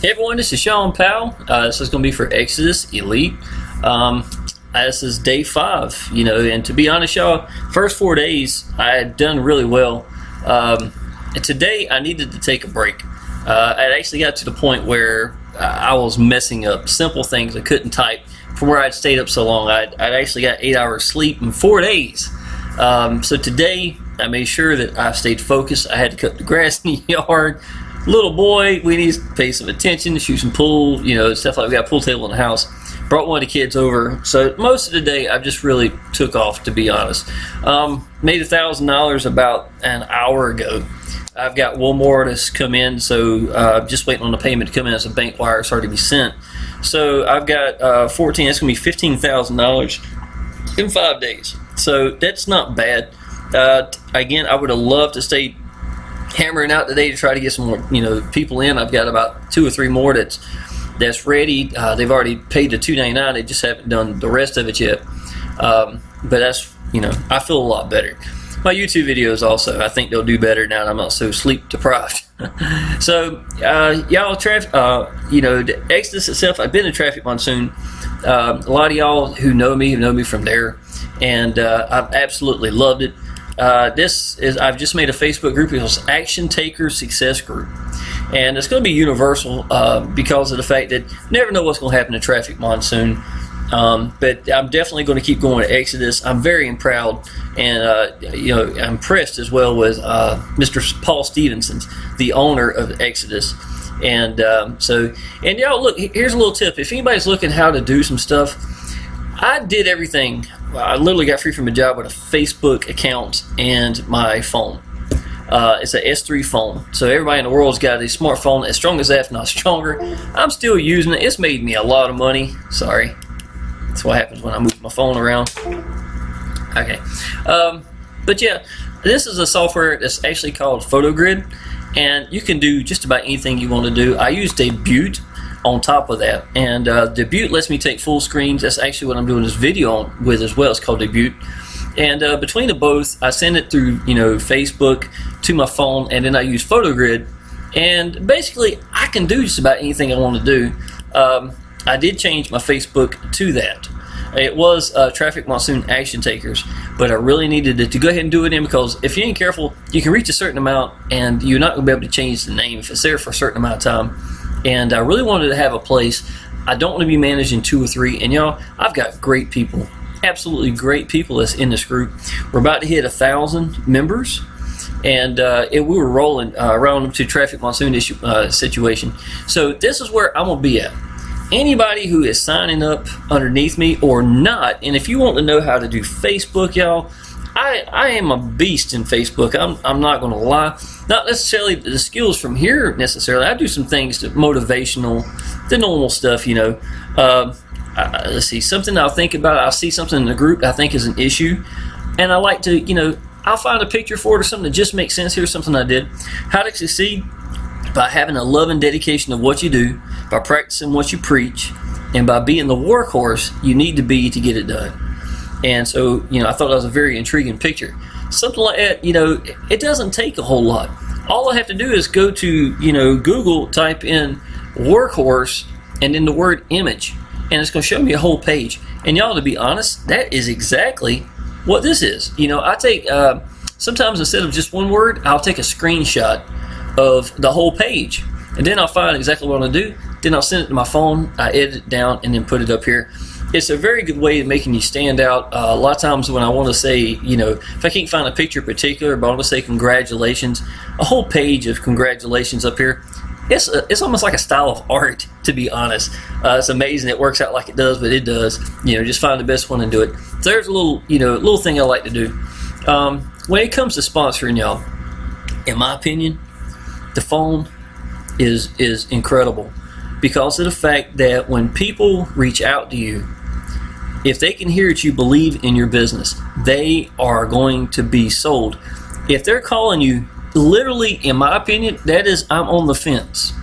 Hey everyone, this is Sean Powell. This is going to be for Exitus Elite. This is day 5, and to be honest, y'all, first 4 days I had done really well. And today I needed to take a break. I actually got to the point where I was messing up simple things. I couldn't type from where I'd stayed up so long. I'd actually got 8 hours sleep in 4 days. So today I made sure that I stayed focused. I had to cut the grass in the yard. Little boy, we need to pay some attention, shoot some pool, stuff like we got a pool table in the house. Brought one of the kids over. So most of the day I just really took off, to be honest. Made $1,000 about an hour ago. I've got one more that's come in, so just waiting on the payment to come in as a bank wire. It's already be sent. So I've got 14, that's going to be $15,000 in 5 days. So that's not bad. Again, I would have loved to stay hammering out today to try to get some more people in. I've got about 2 or 3 more that's ready. They've already paid the $2.99. They just haven't done the rest of it yet. But that's I feel a lot better. My YouTube videos also, I think they'll do better now that I'm not so sleep deprived. So y'all, the Exitus itself, I've been in Traffic Monsoon. A lot of y'all who know me from there, and I've absolutely loved it. I've just made a Facebook group. It's Action Taker Success Group, and it's going to be universal because of the fact that you never know what's going to happen in Traffic Monsoon. But I'm definitely going to keep going to Exitus. I'm very proud and I'm impressed as well with Mr. Paul Stevenson, the owner of Exitus. And and y'all, look, here's a little tip. If anybody's looking how to do some stuff, I did everything. I literally got free from a job with a Facebook account and my phone. It's an S3 phone. So everybody in the world's got a smartphone as strong as that, if not stronger. I'm still using it. It's made me a lot of money. Sorry. That's what happens when I move my phone around. Okay. But yeah, this is a software that's actually called PhotoGrid, and you can do just about anything you want to do. I use Debut on top of that, and Debut lets me take full screens. That's actually what I'm doing this video with as well. It's called Debut, and between the both, I send it through Facebook to my phone, and then I use PhotoGrid, and basically I can do just about anything I want to do. I did change my Facebook to that. It was Traffic Monsoon Action Takers, but I really needed to go ahead and do it in, because if you ain't careful, you can reach a certain amount and you're not going to be able to change the name if it's there for a certain amount of time. And I really wanted to have a place. I don't want to be managing 2 or 3. And y'all, I've got great people, absolutely great people that's in this group. We're about to hit 1,000 members, and we were rolling around to Traffic Monsoon situation. So this is where I'm gonna be at. Anybody who is signing up underneath me or not, and if you want to know how to do Facebook, y'all, I am a beast in Facebook. I'm not going to lie. Not necessarily the skills from here necessarily. I do some things that motivational, the normal stuff, let's see, something I'll think about. I'll see something in the group I think is an issue, and I like to, I'll find a picture for it or something that just makes sense. Here's something I did. How to succeed by having a love and dedication of what you do, by practicing what you preach, and by being the workhorse you need to be to get it done. And so, I thought that was a very intriguing picture. Something like that, it doesn't take a whole lot. All I have to do is go to, Google, type in workhorse, and then the word image, and it's going to show me a whole page. And y'all, to be honest, that is exactly what this is. I take, sometimes instead of just one word, I'll take a screenshot of the whole page, and then I'll find exactly what I want to do. Then I'll send it to my phone, I edit it down, and then put it up here. It's a very good way of making you stand out. A lot of times when I want to say, if I can't find a picture in particular, but I want to say congratulations, a whole page of congratulations up here. It's almost like a style of art, to be honest. It's amazing it works out like it does, but it does. Just find the best one and do it. So there's a little thing I like to do. When it comes to sponsoring, y'all, in my opinion, the phone is incredible, because of the fact that when people reach out to you, if they can hear that you believe in your business, they are going to be sold. If they're calling you, literally, in my opinion, that is, I'm on the fence.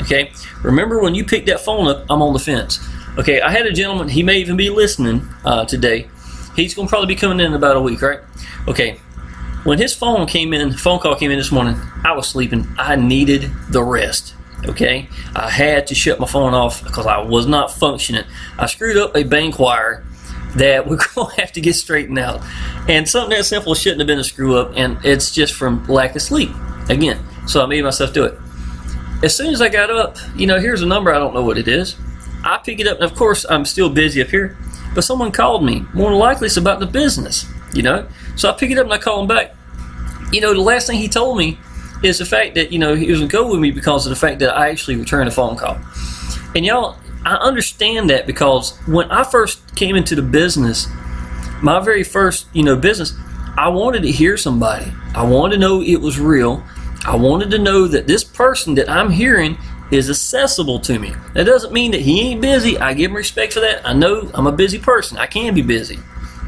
Okay, remember when you pick that phone up, I'm on the fence. Okay, I had a gentleman, he may even be listening today. He's going to probably be coming in about a week, right? Okay, when his phone call came in this morning, I was sleeping. I needed the rest. Okay, I had to shut my phone off because I was not functioning. I screwed up a bank wire that we're going to have to get straightened out. And something that simple shouldn't have been a screw up, and it's just from lack of sleep. Again, so I made myself do it. As soon as I got up, here's a number, I don't know what it is. I pick it up, and of course, I'm still busy up here, but someone called me. More than likely, it's about the business, So I pick it up and I call him back. The last thing he told me is the fact that, he was going to go with me because of the fact that I actually returned a phone call. And y'all, I understand that because when I first came into the business, my very first, business, I wanted to hear somebody. I wanted to know it was real. I wanted to know that this person that I'm hearing is accessible to me. That doesn't mean that he ain't busy. I give him respect for that. I know I'm a busy person. I can be busy.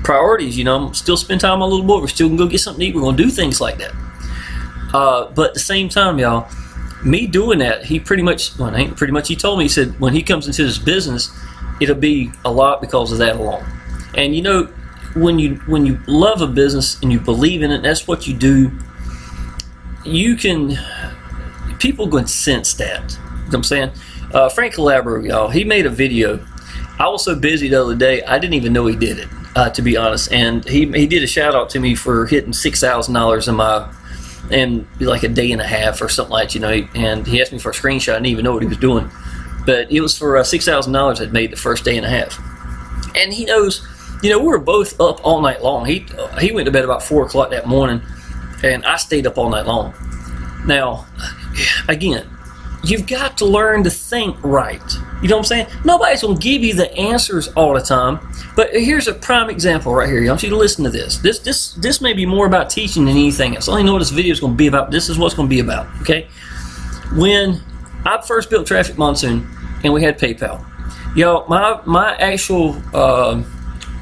Priorities, I'm still spend time with my little boy. We're still going to go get something to eat. We're going to do things like that. But at the same time, y'all, me doing that, he pretty much, he told me, he said, when he comes into this business, it'll be a lot because of that alone. And when you love a business and you believe in it, that's what you do, people can sense that. You know what I'm saying? Frank Calabro, y'all, he made a video. I was so busy the other day, I didn't even know he did it, to be honest. And he did a shout out to me for hitting $6,000 in like a day and a half or something like that, and he asked me for a screenshot. I didn't even know what he was doing, but it was for $6,000 I'd made the first day and a half. And he knows, we were both up all night long. He went to bed about 4 o'clock that morning, and I stayed up all night long. Now, again, you've got to learn to think right. You know what I'm saying? Nobody's going to give you the answers all the time. But here's a prime example right here. I want you to listen to this. This may be more about teaching than anything else. I don't even know what this video is going to be about. This is what it's going to be about. Okay? When I first built Traffic Monsoon and we had PayPal, y'all, my actual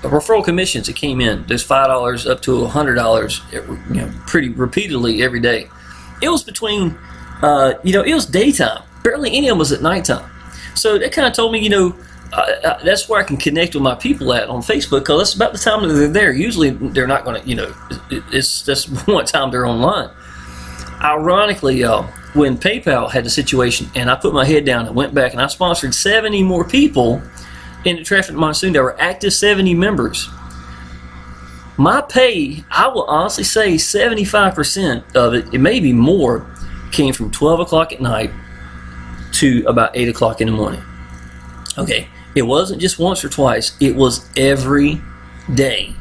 referral commissions that came in, there's $5 up to $100, pretty repeatedly every day. It was between, it was daytime. Barely any of them was at nighttime. So that kind of told me, that's where I can connect with my people at on Facebook, because that's about the time that they're there. Usually they're not going to, it's just one time they're online. Ironically, y'all, when PayPal had the situation and I put my head down and went back and I sponsored 70 more people in the Traffic Monsoon that were active 70 members, my pay, I will honestly say 75% of it, it may be more, came from 12 o'clock at night to about 8 o'clock in the morning. Okay, it wasn't just once or twice, it was every day.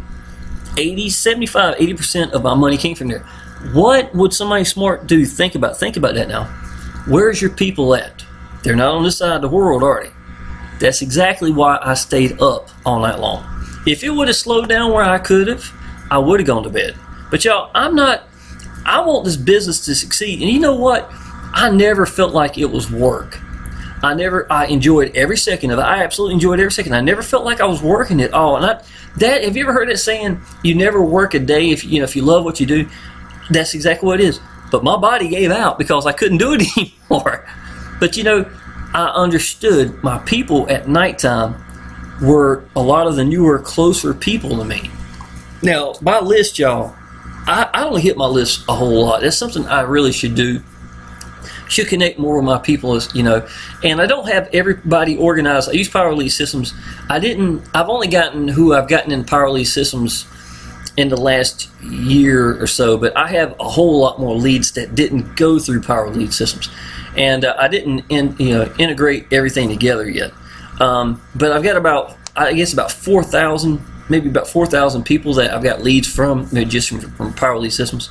80% of my money came from there. What would somebody smart do? Think about that now. Where's your people at? They're not on this side of the world, are they? That's exactly why I stayed up all night long. If it would have slowed down where I could have, I would have gone to bed. But y'all, I want this business to succeed. And you know what? I never felt like it was work. I enjoyed every second of it. I absolutely enjoyed every second. I never felt like I was working at all. And have you ever heard that saying, you never work a day if you love what you do? That's exactly what it is. But my body gave out because I couldn't do it anymore. But I understood my people at nighttime were a lot of the newer, closer people to me. Now, my list, y'all, I don't hit my list a whole lot. That's something I really should do. Should connect more with my people, and I don't have everybody organized. I use Power Lead Systems. I've only gotten who I've gotten in Power Lead Systems in the last year or so, but I have a whole lot more leads that didn't go through Power Lead Systems, and I didn't integrate everything together yet. But I've got about 4,000, maybe about 4,000 people that I've got leads from, just from Power Lead Systems.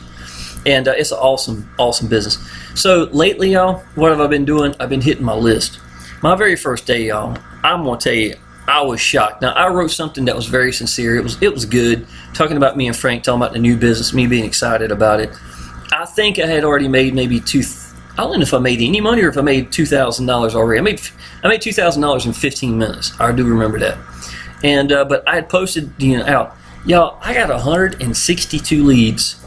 And it's an awesome business. So lately, y'all, what have I been doing? I've been hitting my list. My very first day, y'all, I'm going to tell you, I was shocked. Now, I wrote something that was very sincere. It was good, talking about me and Frank, talking about the new business, me being excited about it. I think I had already made maybe I don't know if I made any money or if I made $2,000 already. I made $2,000 in 15 minutes. I do remember that. And but I had posted out. Y'all, I got 162 leads.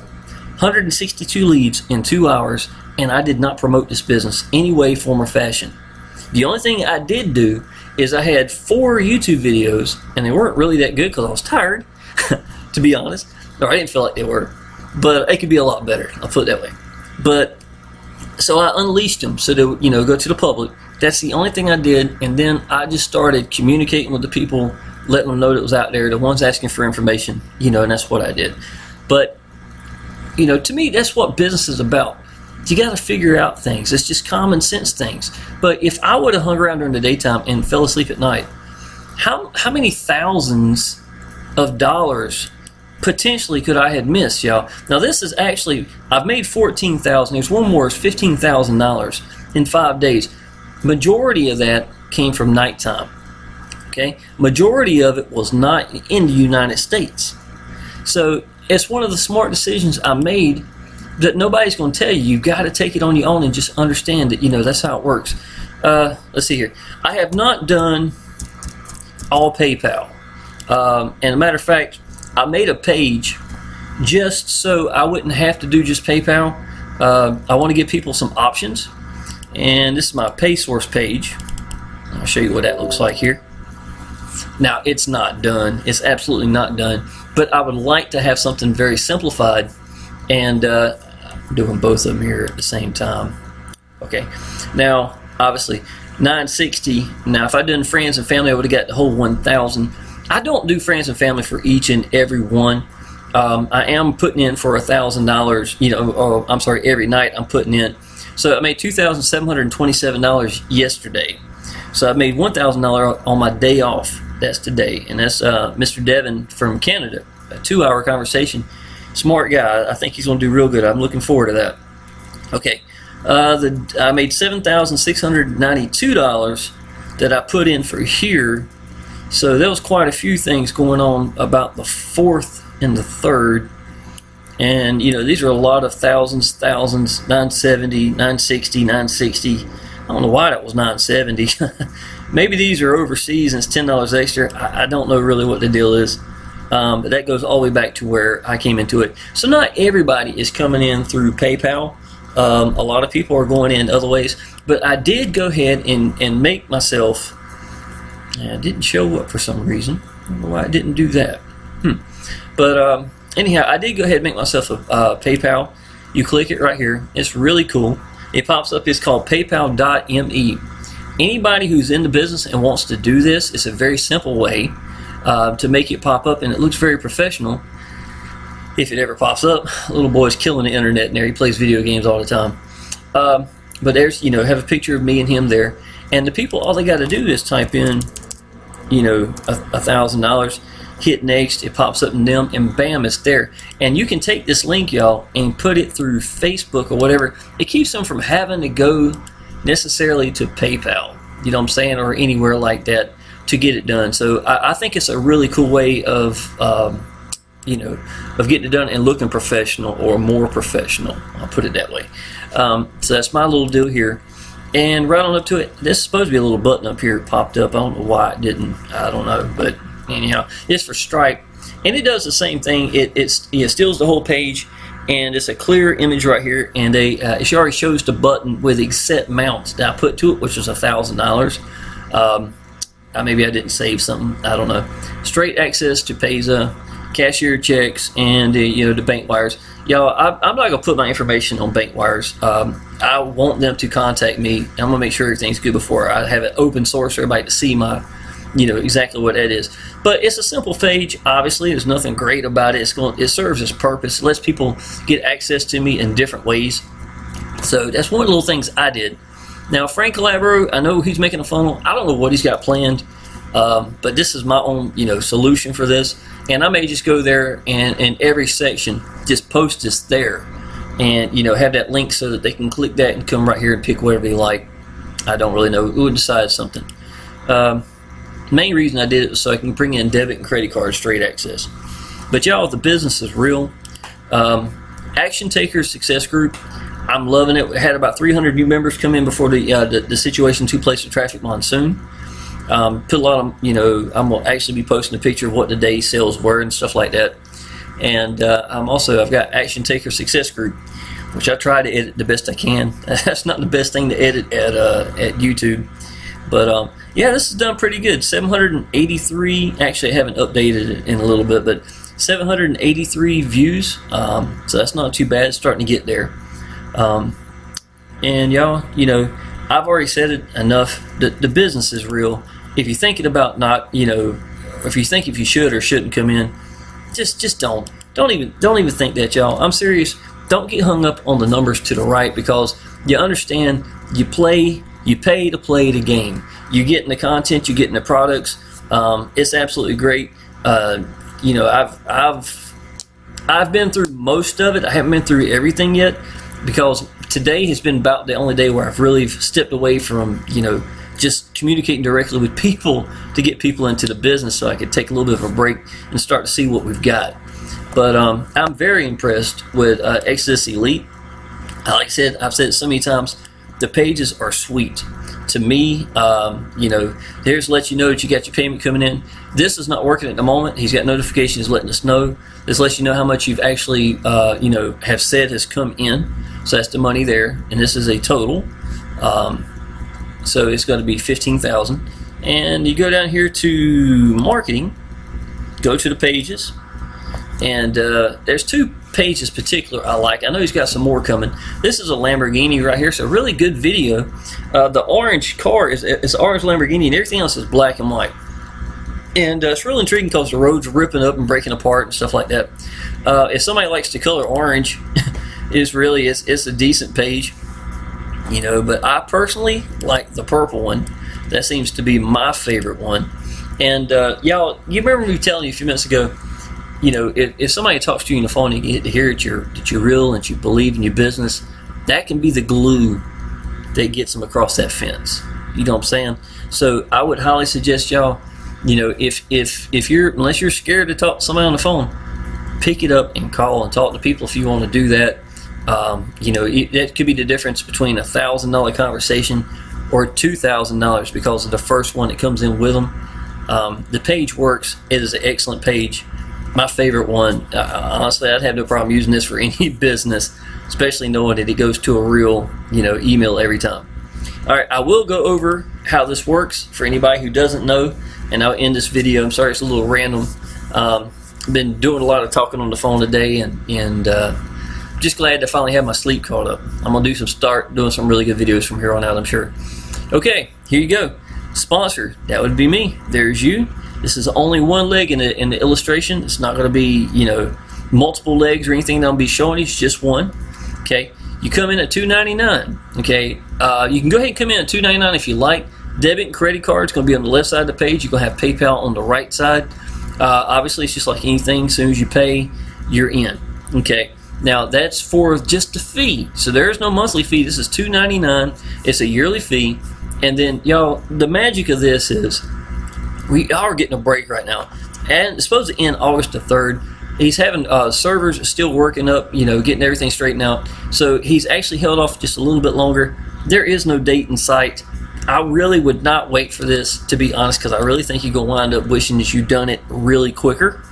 162 leads in 2 hours, and I did not promote this business any way, form, or fashion. The only thing I did do is I had 4 YouTube videos, and they weren't really that good because I was tired, to be honest. Or I didn't feel like they were. But it could be a lot better, I'll put it that way. But So I unleashed them so to, you know, go to the public. That's the only thing I did, and then I just started communicating with the people, letting them know that it was out there, the ones asking for information, you know, and that's what I did. But, you know, to me, that's what business is about. You got to figure out things. It's just common sense things. But if I would have hung around during the daytime and fell asleep at night, how many thousands of dollars potentially could I have missed, y'all? Now this is actually, I've made $14,000. There's one more, it's $15,000 in 5 days. Majority of that came from nighttime. Okay, majority of it was not in the United States. So it's one of the smart decisions I made that nobody's going to tell you. You've got to take it on your own and just understand that, you know, that's how it works. Let's see here. I have not done all PayPal. And a matter of fact, I made a page just so I wouldn't have to do just PayPal. I want to give people some options. And this is my PaySource page. I'll show you what that looks like here. Now, it's not done. It's absolutely not done. But I would like to have something very simplified, and I'm doing both of them here at the same time. Okay. Now, obviously, 960. Now, if I'd done friends and family, I would have got the whole 1,000. I don't do friends and family for each and every one. I am putting in for $1,000. You know, or I'm sorry, every night I'm putting in. So I made $2,727 yesterday. So I made $1,000 on my day off. That's today, and that's Mr. Devin from Canada. A 2-hour conversation. Smart guy. I think he's going to do real good. I'm looking forward to that. Okay, I made $7,692 that I put in for here. So there was quite a few things going on about the 4th and the 3rd. And, you know, these are a lot of thousands, 970, 960, 960. I don't know why that was 970. Maybe these are overseas and it's $10 extra. I don't know really what the deal is. But that goes all the way back to where I came into it. So not everybody is coming in through PayPal. A lot of people are going in other ways. But I did go ahead and make myself... it didn't show up for some reason. I don't know why I didn't do that. But anyhow, I did go ahead and make myself a PayPal. You click it right here. It's really cool. It pops up. It's called PayPal.me. Anybody who's in the business and wants to do this, it's a very simple way to make it pop up, and it looks very professional. If it ever pops up, little boy's killing the internet in there. He plays video games all the time. But there's, you know, have a picture of me and him there, and the people, all they got to do is type in, you know, $1,000, hit next, it pops up in them, and bam, it's there. And you can take this link, y'all, and put it through Facebook or whatever. It keeps them from having to go necessarily to PayPal, you know what I'm saying, or anywhere like that to get it done. So I think it's a really cool way of, you know, of getting it done and looking professional, or more professional. I'll put it that way. So that's my little deal here. And right on up to it, this is supposed to be a little button up here. It popped up. I don't know why it didn't. I don't know. But anyhow, it's for Stripe. And it does the same thing. It steals the whole page. And it's a clear image right here. And it already shows the button with the set amount that I put to it, which was $1,000. Maybe I didn't save something. I don't know. Straight access to Payza, cashier checks, and you know, the bank wires. Y'all, I'm not gonna put my information on bank wires. I want them to contact me. I'm gonna make sure everything's good before I have it open source for everybody to see my, you know, exactly what that is. But it's a simple page. Obviously, there's nothing great about it. It serves its purpose. It lets people get access to me in different ways. So that's one of the little things I did. Now, Frank Calabro, I know he's making a funnel. I don't know what he's got planned, but this is my own, you know, solution for this. And I may just go there and in every section just post this there, and you know, have that link so that they can click that and come right here and pick whatever they like. I don't really know. We'll decide something. Main reason I did it was so I can bring in debit and credit card straight access. But y'all, the business is real. Action Takers Success Group, I'm loving it. We had about 300 new members come in before the Situation 2 Place of Traffic Monsoon. Put a lot of, you know, I'm going to actually be posting a picture of what the day's sales were and stuff like that. And I've got Action Taker Success Group, which I try to edit the best I can. That's not the best thing to edit at YouTube. But yeah, this is done pretty good. 783, actually I haven't updated it in a little bit, but 783 views. So that's not too bad. It's starting to get there. And y'all, you know, I've already said it enough. The business is real. If you're thinking about not, you know, if you think if you should or shouldn't come in, just don't even think that, y'all. I'm serious. Don't get hung up on the numbers to the right, because you understand you pay to play the game. You're getting the content, you're getting the products. It's absolutely great. You know, I've been through most of it. I haven't been through everything yet, because today has been about the only day where I've really stepped away from, you know, just communicating directly with people to get people into the business, so I could take a little bit of a break and start to see what we've got. But I'm very impressed with Exitus Elite. Like I said, I've said it so many times, the pages are sweet. To me, you know, here's to let you know that you got your payment coming in. This is not working at the moment. He's got notifications letting us know. This lets you know how much you've actually, you know, have said has come in. So that's the money there, and this is a total. So it's going to be 15,000. And you go down here to marketing, go to the pages, and there's two pages particular I like. I know he's got some more coming. This is a Lamborghini right here, so really good video. The orange car is orange Lamborghini, and everything else is black and white. And it's real intriguing because the roads are ripping up and breaking apart and stuff like that. If somebody likes to color orange, it's a decent page, you know. But I personally like the purple one. That seems to be my favorite one. And y'all, you remember me telling you a few minutes ago, you know, if somebody talks to you on the phone and you get to hear that you're real and you believe in your business, that can be the glue that gets them across that fence. You know what I'm saying? So I would highly suggest y'all, you know, if you're, unless you're scared to talk to somebody on the phone, pick it up and call and talk to people if you want to do that. You know, that could be the difference between $1,000 conversation or $2,000 because of the first one that comes in with them. The page works. It is an excellent page. My favorite one. Honestly, I'd have no problem using this for any business, especially knowing that it goes to a real, you know, email every time. All right, I will go over how this works for anybody who doesn't know, and I'll end this video. I'm sorry, it's a little random. Been doing a lot of talking on the phone today, and just glad to finally have my sleep caught up. I'm gonna start doing some really good videos from here on out, I'm sure. Okay, here you go. Sponsor, that would be me. There's you. This is only one leg in the illustration. It's not going to be, you know, multiple legs or anything that I'll be showing you. It's just one. Okay, you come in at $2.99. Okay, you can go ahead and come in at $2.99 if you like. Debit and credit card is going to be on the left side of the page. You're going to have PayPal on the right side. Obviously, it's just like anything. As soon as you pay, you're in. Okay. Now that's for just the fee. So there is no monthly fee. This is $2.99. It's a yearly fee. And then, y'all, the magic of this is we are getting a break right now, and it's supposed to end August the 3rd. He's having servers still working up, you know, getting everything straightened out. So he's actually held off just a little bit longer. There is no date in sight. I really would not wait for this, to be honest, because I really think you're going to wind up wishing that you'd done it really quicker.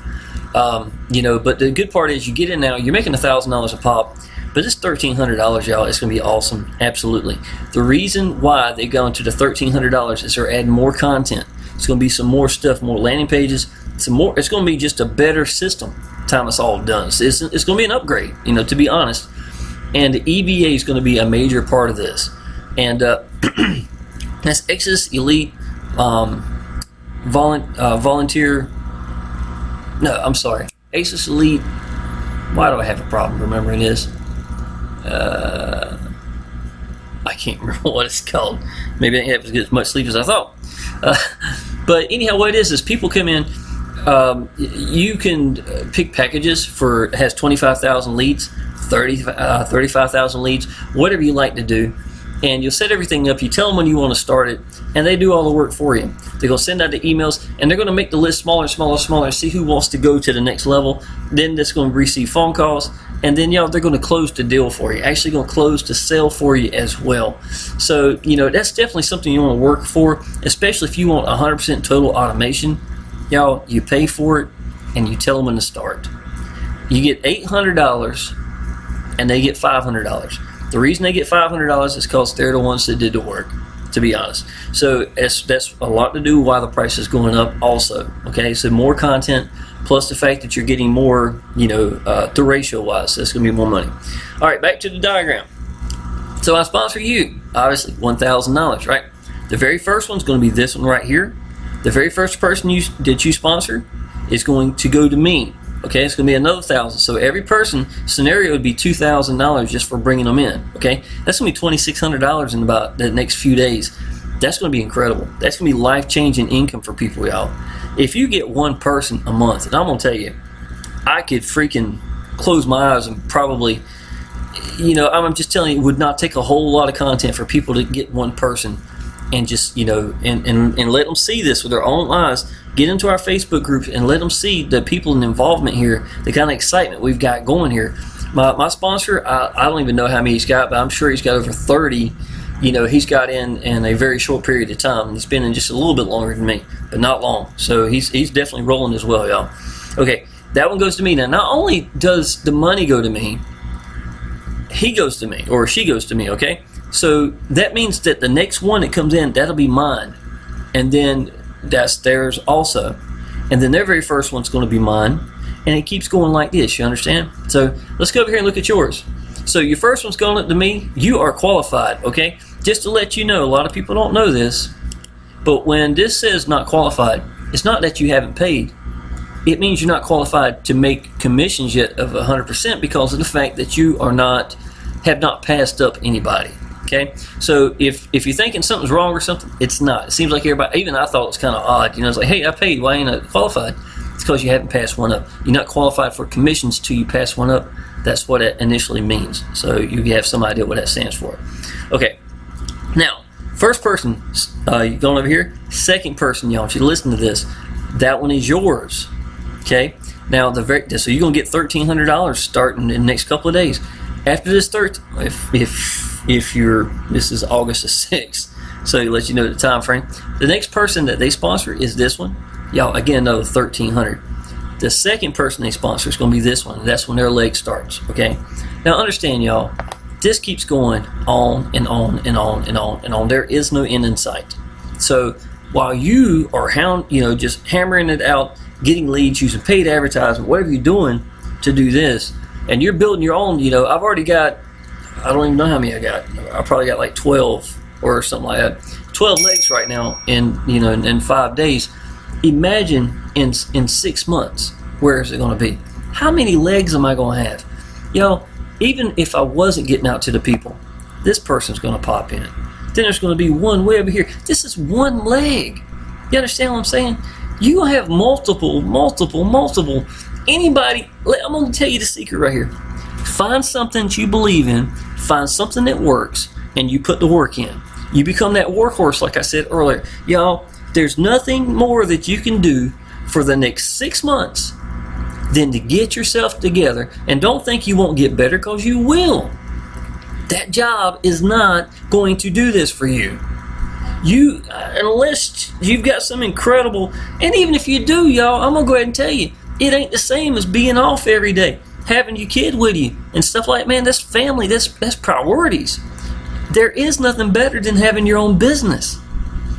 You know, but the good part is you get in now, you're making $1,000 a pop, but it's $1,300, y'all. It's going to be awesome. Absolutely. The reason why they've gone to the $1,300 is they're adding more content. It's going to be some more stuff, more landing pages, some more. It's going to be just a better system time it's all done. So it's going to be an upgrade, you know, to be honest. And the EBA is going to be a major part of this. And that's Exitus Elite volunteer. No, I'm sorry. Exitus Elite. Why do I have a problem remembering this? I can't remember what it's called. Maybe I didn't have as much sleep as I thought. But anyhow, what it is people come in. You can pick packages for, it has 25,000 leads, 35,000 leads, whatever you like to do. And you'll set everything up. You tell them when you want to start it, and they do all the work for you. They're going to send out the emails, and they're going to make the list smaller and smaller and smaller, see who wants to go to the next level. Then that's going to receive phone calls, and then, y'all, they're going to close the deal for you. Actually going to close the sale for you as well. So, you know, that's definitely something you want to work for, especially if you want 100% total automation. Y'all, you pay for it, and you tell them when to start. You get $800, and they get $500. The reason they get $500 is because they're the ones that did the work, to be honest. So that's a lot to do why the price is going up also. Okay, so more content plus the fact that you're getting more, you know, the ratio wise, that's going to be more money. All right, back to the diagram. So I sponsor you, obviously, $1,000, right? The very first one's going to be this one right here. The very first person that you sponsor is going to go to me. Okay, it's going to be another 1,000. So every person scenario would be $2,000 just for bringing them in. Okay, that's going to be $2,600 in about the next few days. That's going to be incredible. That's going to be life-changing income for people, y'all. If you get one person a month, and I'm going to tell you, I could freaking close my eyes and probably, I'm just telling you, it would not take a whole lot of content for people to get one person and just, and let them see this with their own eyes. Get into our Facebook groups and let them see the people in involvement here, the kind of excitement we've got going here. My sponsor, I don't even know how many he's got, but I'm sure he's got over 30. He's got in a very short period of time. He's been in just a little bit longer than me, but not long. So he's definitely rolling as well, y'all. Okay, that one goes to me. Now, not only does the money go to me, he goes to me, or she goes to me, okay? So that means that the next one that comes in, that'll be mine. And then that's theirs also. And then their very first one's going to be mine. And it keeps going like this, you understand? So let's go over here and look at yours. So your first one's going to me. You are qualified, okay? Just to let you know, a lot of people don't know this, but when this says not qualified, it's not that you haven't paid. It means you're not qualified to make commissions yet of 100% because of the fact that you have not passed up anybody. Okay, so if you're thinking something's wrong or something, it's not. It seems like everybody, even I thought it was kind of odd. It's like, hey, I paid. Why ain't I qualified? It's because you haven't passed one up. You're not qualified for commissions till you pass one up. That's what it initially means. So you have some idea what that stands for. Okay, now first person, you're going over here. Second person, y'all, if you listen to this, that one is yours. Okay, now so you're gonna get $1,300 starting in the next couple of days. After this this is August the 6th, so to let you know the time frame. The next person that they sponsor is this one. Y'all, again, another $1,300. The second person they sponsor is going to be this one. That's when their leg starts, okay? Now, understand, y'all, this keeps going on and on and on and on and on. There is no end in sight. So while you are just hammering it out, getting leads, using paid advertisement, whatever you're doing to do this, and you're building your own, I've already got, I don't even know how many I got. I probably got like 12 or something like that. 12 legs right now in 5 days. Imagine in 6 months, where is it going to be? How many legs am I going to have? Even if I wasn't getting out to the people, this person's going to pop in. Then there's going to be one way over here. This is one leg. You understand what I'm saying? You're going to have multiple. Anybody, I'm going to tell you the secret right here. Find something that you believe in, find something that works, and you put the work in. You become that workhorse, like I said earlier. Y'all, there's nothing more that you can do for the next 6 months than to get yourself together. And don't think you won't get better, because you will. That job is not going to do this for you. Unless you've got some incredible, and even if you do, y'all, I'm going to go ahead and tell you, it ain't the same as being off every day. Having your kid with you and stuff like, man, that's family, that's priorities. There is nothing better than having your own business.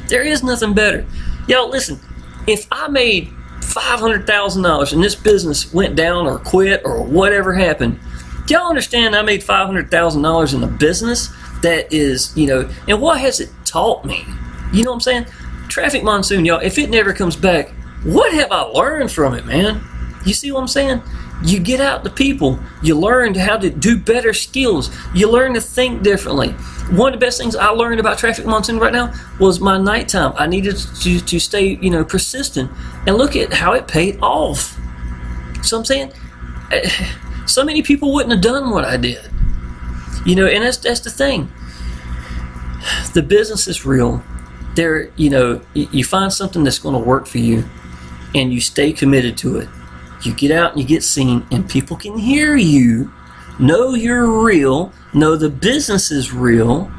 There is nothing better. Y'all, listen, if I made $500,000 and this business went down or quit or whatever happened, do y'all understand I made $500,000 in a business that is, and what has it taught me? You know what I'm saying? Traffic Monsoon, y'all, if it never comes back, what have I learned from it, man? You see what I'm saying? You get out to people, you learn how to do better skills, you learn to think differently. One of the best things I learned about Traffic Monsoon right now was my nighttime. I needed to stay, persistent, and look at how it paid off. So I'm saying, so many people wouldn't have done what I did. And that's the thing. The business is real. You find something that's going to work for you, and you stay committed to it. You get out and you get seen, and people can hear you, know you're real, know the business is real,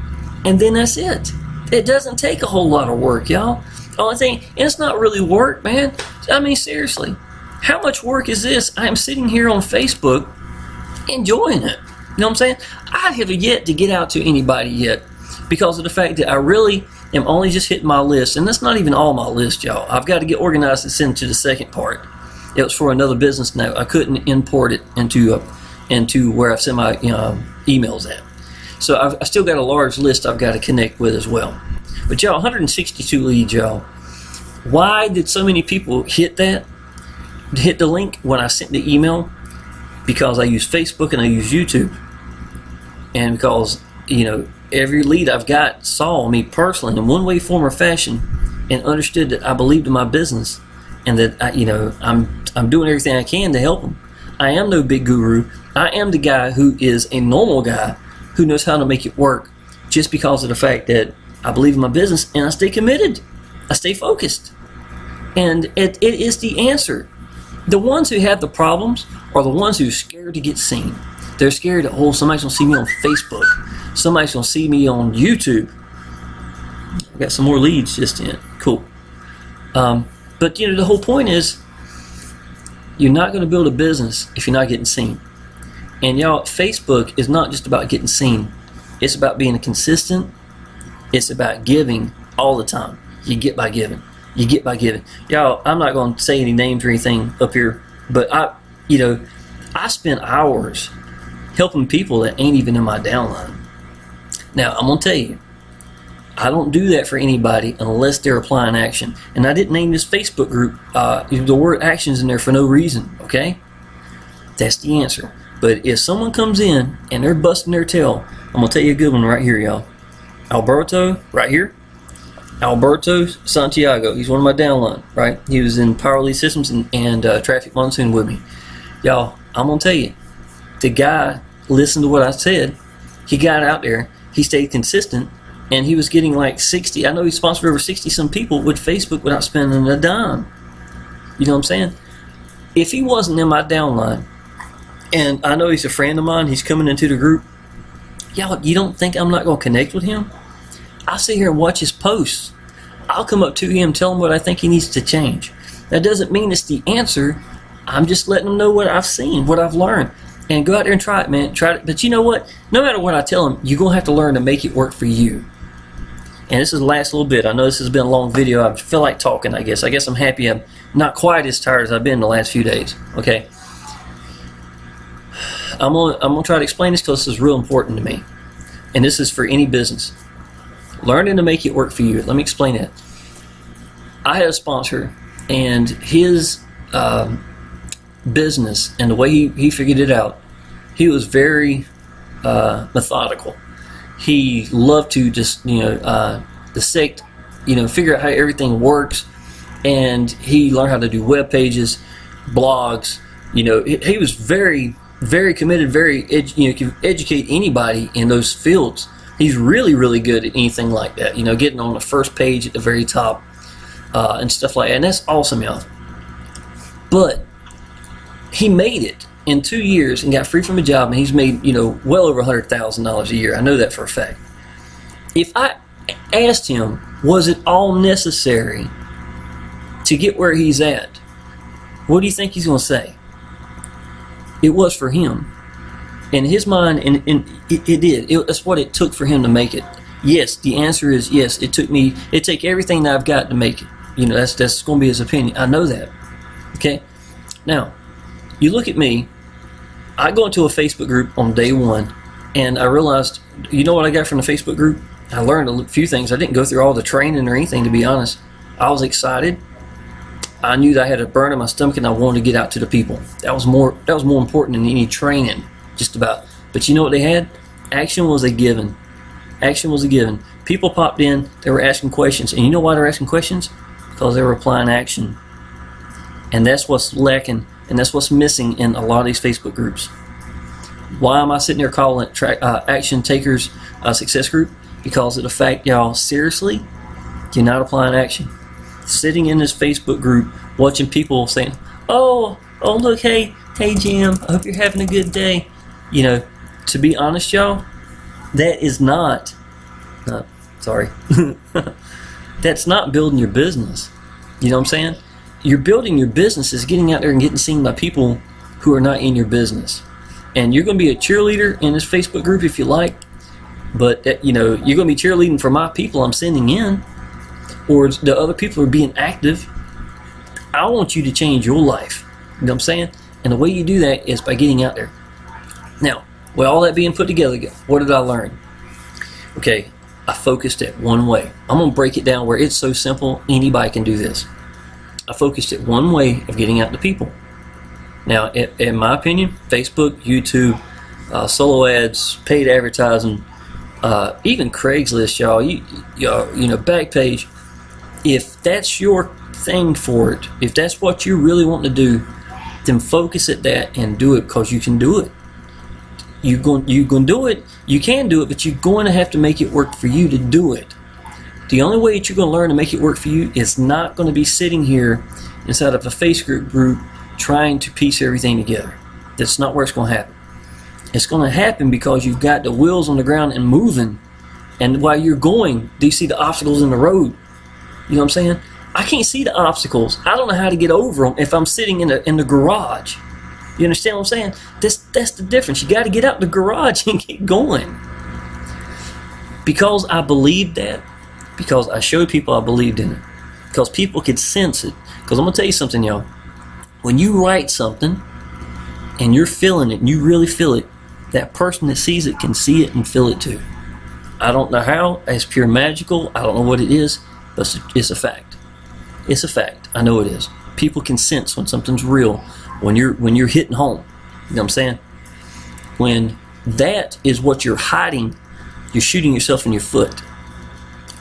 and then that's it. It doesn't take a whole lot of work, y'all. Only thing, and it's not really work, man. I mean, seriously, how much work is this? I am sitting here on Facebook enjoying it. You know what I'm saying? I have yet to get out to anybody yet because of the fact that I really am only just hitting my list, and that's not even all my list, y'all. I've got to get organized and send it to the second part. It was for another business note. I couldn't import it into where I send my emails at. So I still got a large list I've got to connect with as well. But y'all, 162 leads, y'all. Why did so many people hit the link when I sent the email? Because I use Facebook and I use YouTube. And because, every lead I've got saw me personally in one way, form, or fashion and understood that I believed in my business and that, I'm doing everything I can to help them. I am no big guru. I am the guy who is a normal guy who knows how to make it work just because of the fact that I believe in my business and I stay committed. I stay focused. And it is the answer. The ones who have the problems are the ones who are scared to get seen. They're scared that, somebody's going to see me on Facebook. Somebody's going to see me on YouTube. I got some more leads just in. Cool. But, the whole point is you're not going to build a business if you're not getting seen. And y'all, Facebook is not just about getting seen. It's about being consistent. It's about giving all the time. You get by giving. You get by giving. Y'all, I'm not going to say any names or anything up here, but I spend hours helping people that ain't even in my downline. Now, I'm going to tell you, I don't do that for anybody unless they're applying action. And I didn't name this Facebook group, the word action's in there for no reason, okay? That's the answer. But if someone comes in and they're busting their tail, I'm going to tell you a good one right here, y'all. Alberto, right here. Alberto Santiago, he's one of my downline, right? He was in Power Lead Systems and Traffic Monsoon with me. Y'all, I'm going to tell you, the guy listened to what I said. He got out there, he stayed consistent, and he was getting like 60. I know he sponsored over 60 some people with Facebook without spending a dime. You know what I'm saying? If he wasn't in my downline, and I know he's a friend of mine, he's coming into the group, y'all, you don't think I'm not going to connect with him? I'll sit here and watch his posts. I'll come up to him, tell him what I think he needs to change. That doesn't mean it's the answer. I'm just letting him know what I've seen, what I've learned. And go out there and try it, man. Try it. But you know what? No matter what I tell him, you're going to have to learn to make it work for you. And this is the last little bit. I know this has been a long video. I feel like talking, I guess. I guess I'm happy I'm not quite as tired as I've been the last few days. Okay? I'm gonna try to explain this because this is real important to me. And this is for any business. Learning to make it work for you. Let me explain that. I had a sponsor, and his business and the way he figured it out, he was very methodical. He loved to just dissect, figure out how everything works, and he learned how to do web pages, blogs. He was very, very committed. Can educate anybody in those fields. He's really, really good at anything like that. Getting on the first page at the very top and stuff like that. And that's awesome, y'all. But he made it in 2 years and got free from a job, and he's made, well over $100,000 a year. I know that for a fact. If I asked him, was it all necessary to get where he's at? What do you think he's going to say? It was for him. In his mind, and it did. That's what it took for him to make it. Yes, the answer is yes. It took everything that I've got to make it. That's going to be his opinion. I know that. Okay? Now, you look at me. I go into a Facebook group on day one, and I realized, you know what I got from the Facebook group? I learned a few things. I didn't go through all the training or anything, to be honest. I was excited. I knew that I had a burn in my stomach, and I wanted to get out to the people. That was more important than any training. Just about. But you know what they had? Action was a given. Action was a given. People popped in, they were asking questions. And you know why they're asking questions? Because they were applying action. And that's what's lacking, and that's what's missing in a lot of these Facebook groups. Why am I sitting there calling it Action Takers Success Group? Because of the fact, y'all, seriously, you're not applying action. Sitting in this Facebook group, watching people saying, oh look, hey Jim, I hope you're having a good day. To be honest, y'all, that is not that's not building your business. You know what I'm saying? You're building your business is getting out there and getting seen by people who are not in your business. And you're going to be a cheerleader in this Facebook group if you like, but you're going to be cheerleading for my people I'm sending in, or the other people are being active. I want you to change your life. You know what I'm saying? And the way you do that is by getting out there. Now, with all that being put together, what did I learn? Okay, I focused it one way. I'm going to break it down where it's so simple, anybody can do this. I focused it one way of getting out to people. Now, in my opinion, Facebook, YouTube, solo ads, paid advertising, even Craigslist, y'all, you know, Backpage. If that's your thing for it, if that's what you really want to do, then focus at that and do it, because you can do it. You're going to do it. You can do it, but you're going to have to make it work for you to do it. The only way that you're going to learn to make it work for you is not going to be sitting here inside of a Facebook group trying to piece everything together. That's not where it's going to happen. It's going to happen because you've got the wheels on the ground and moving, and while you're going, do you see the obstacles in the road? You know what I'm saying? I can't see the obstacles. I don't know how to get over them if I'm sitting in the garage. You understand what I'm saying? That's the difference. You got to get out the garage and get going. Because I believed that, because I showed people I believed in it, because people could sense it. Because I'm going to tell you something, y'all. When you write something and you're feeling it and you really feel it, that person that sees it can see it and feel it too. I don't know how. It's pure magical. I don't know what it is, but it's a fact. It's a fact. I know it is. People can sense when something's real, when you're hitting home. You know what I'm saying? When that is what you're hiding, you're shooting yourself in your foot.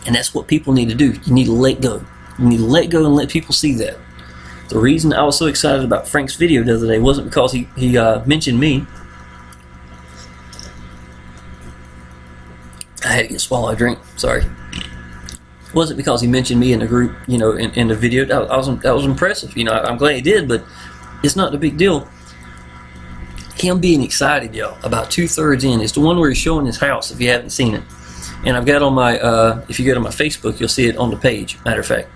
And that's what people need to do. You need to let go. You need to let go and let people see that. The reason I was so excited about Frank's video the other day wasn't because he mentioned me. I had to swallow a drink. Sorry. It wasn't because he mentioned me in the group, you know, in the video. That was impressive. You know, I'm glad he did, but it's not the big deal. Him being excited, y'all, about 2/3 in. It's the one where he's showing his house, if you haven't seen it. And I've got on my, if you go to my Facebook, you'll see it on the page, matter of fact.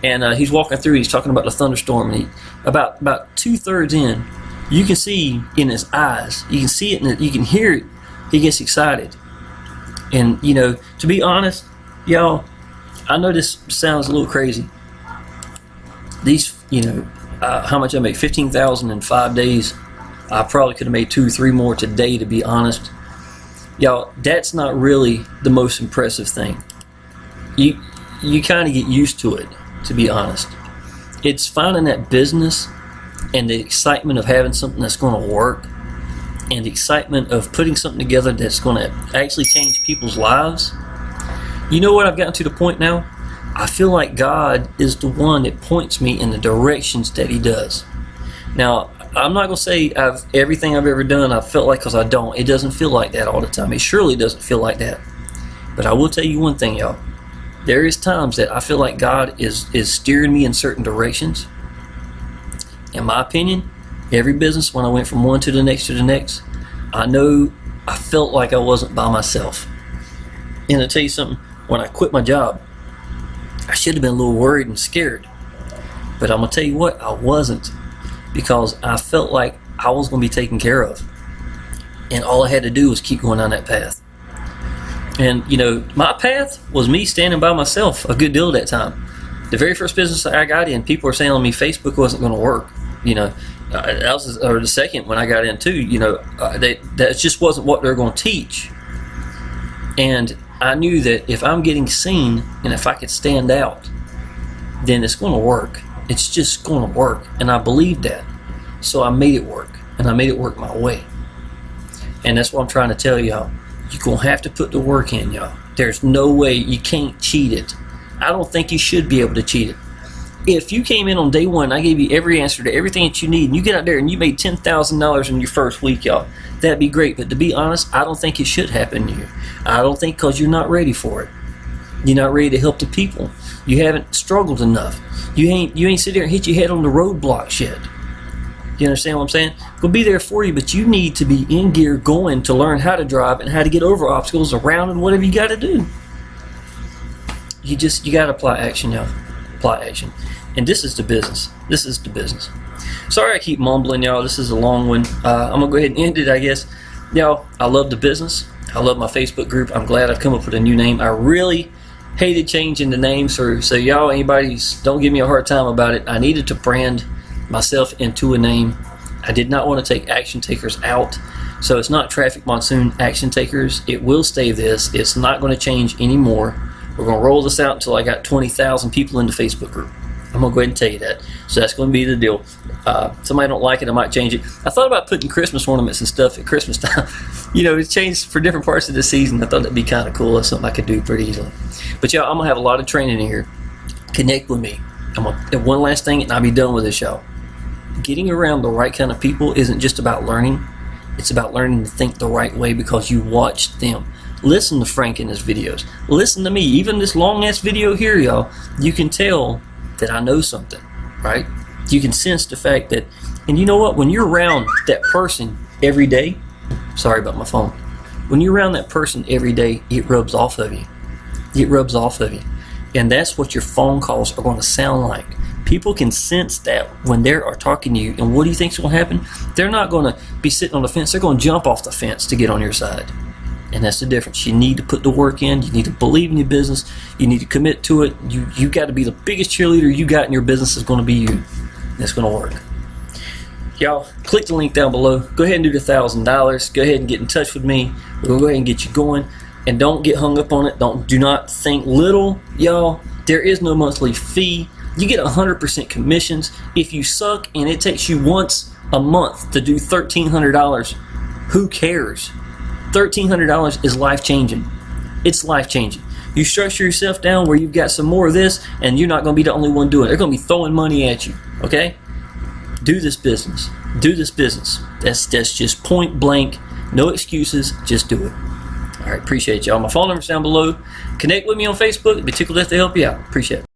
And he's walking through, he's talking about the thunderstorm, and about 2/3 in, you can see in his eyes, you can see it, and you can hear it, he gets excited. And, you know, to be honest, y'all, I know this sounds a little crazy. These, you know, how much I make, 15,000 in 5 days. I probably could have made 2-3 more today, to be honest. Y'all, that's not really the most impressive thing. You kind of get used to it, to be honest. It's finding that business and the excitement of having something that's going to work, and the excitement of putting something together that's going to actually change people's lives. You know what, I've gotten to the point now? I feel like God is the one that points me in the directions that he does. Now, I'm not going to say everything I've ever done I've felt like, because I don't. It doesn't feel like that all the time. It surely doesn't feel like that. But I will tell you one thing, y'all. There is times that I feel like God is steering me in certain directions. In my opinion, every business, when I went from one to the next, I know I felt like I wasn't by myself. And I'll tell you something, when I quit my job, I should have been a little worried and scared. But I'm going to tell you what, I wasn't. Because I felt like I was going to be taken care of. And all I had to do was keep going down that path. And, you know, my path was me standing by myself a good deal of that time. The very first business I got in, people were saying to me Facebook wasn't going to work. You know, that was or the second when I got in too. You know, that just wasn't what they're going to teach. And I knew that if I'm getting seen and if I could stand out, then it's going to work. It's just going to work. And I believed that. So I made it work. And I made it work my way. And that's what I'm trying to tell y'all. You're going to have to put the work in, y'all. There's no way you can't cheat it. I don't think you should be able to cheat it. If you came in on day one, I gave you every answer to everything that you need, and you get out there and you made $10,000 in your first week, y'all, that'd be great. But to be honest, I don't think it should happen to you. I don't think, because you're not ready for it. You're not ready to help the people. You haven't struggled enough. You ain't sit there and hit your head on the roadblocks yet. You understand what I'm saying? We'll be there for you, but you need to be in gear going to learn how to drive and how to get over obstacles around and whatever you got to do. You got to apply action, y'all. Apply action. And this is the business. This is the business. Sorry I keep mumbling, y'all. This is a long one. I'm going to go ahead and end it, I guess. Y'all, I love the business. I love my Facebook group. I'm glad I've come up with a new name. I really hated changing the name, so y'all, don't give me a hard time about it. I needed to brand myself into a name, I did not want to take action takers out. So it's not traffic monsoon action takers. It will stay this. It's not going to change anymore. We're going to roll this out until I got 20,000 people in the Facebook group. I'm going to go ahead and tell you that. So that's going to be the deal. Somebody don't like it, I might change it. I thought about putting Christmas ornaments and stuff at Christmas time. You know, it's changed for different parts of the season. I thought that'd be kind of cool. That's something I could do pretty easily. But y'all, I'm going to have a lot of training in here. Connect with me. And one last thing, and I'll be done with this, y'all. Getting around the right kind of people isn't just about learning. It's about learning to think the right way because you watched them. Listen to Frank in his videos. Listen to me. Even this long-ass video here, y'all, you can tell that I know something, right? You can sense the fact that, and you know what? When you're around that person every day, sorry about my phone. When you're around that person every day, it rubs off of you. It rubs off of you. And that's what your phone calls are going to sound like. People can sense that when they are talking to you. And what do you think is going to happen? They're not going to be sitting on the fence. They're going to jump off the fence to get on your side. And that's the difference. You need to put the work in. You need to believe in your business. You need to commit to it. You got to be the biggest cheerleader you got in your business is going to be you. That's going to work. Y'all, click the link down below. Go ahead and do the $1,000. Go ahead and get in touch with me. We're going to go ahead and get you going. And don't get hung up on it. Do not think little. Y'all, there is no monthly fee. You get 100% commissions. If you suck and it takes you once a month to do $1,300, who cares? $1,300 is life-changing. It's life-changing. You structure yourself down where you've got some more of this, and you're not going to be the only one doing it. They're going to be throwing money at you, okay? Do this business. Do this business. That's just point blank. No excuses. Just do it. All right, appreciate y'all. My phone number's down below. Connect with me on Facebook. It'd be tickled to help you out. Appreciate it.